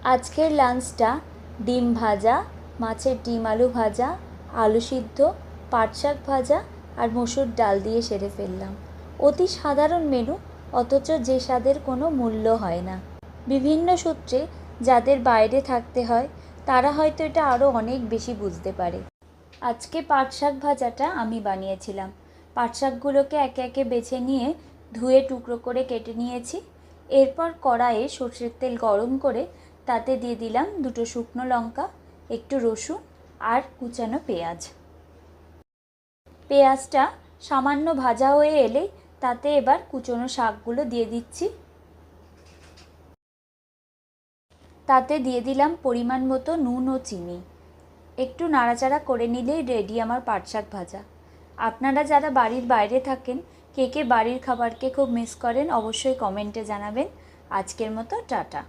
আজকের লাঞ্চটা ডিম ভাজা, মাছের ডিম আলু ভাজা, আলু সিদ্ধ, পাট শাক ভাজা আর মসুর ডাল দিয়ে সেরে ফেললাম। অতি সাধারণ মেনু, অথচ যে স্বাদের কোনো মূল্য হয় না। বিভিন্ন সূত্রে যাদের বাইরে থাকতে হয় তারা হয়তো এটা আরও অনেক বেশি বুঝতে পারে। আজকে পাট শাক ভাজাটা আমি বানিয়েছিলাম। পাট শাকগুলোকে একে একে বেছে নিয়ে ধুয়ে টুকরো করে কেটে নিয়েছি। এরপর কড়াইয়ে সরষের তেল গরম করে তাতে দিয়ে দিলাম 2 শুকনো লঙ্কা, একটু রসুন আর কুচানো পেঁয়াজ। পেঁয়াজটা সামান্য ভাজা হয়ে এলেই তাতে এবার কুচনো শাকগুলো দিয়ে দিচ্ছি। তাতে দিয়ে দিলাম পরিমাণ মতো নুন ও চিনি। একটু নাড়াচাড়া করে নিলেই রেডি আমার পাট শাক ভাজা। আপনারা যারা বাড়ির বাইরে থাকেন, কে কে বাড়ির খাবারকে খুব মিস করেন, অবশ্যই কমেন্টে জানাবেন। আজকের মতো টাটা।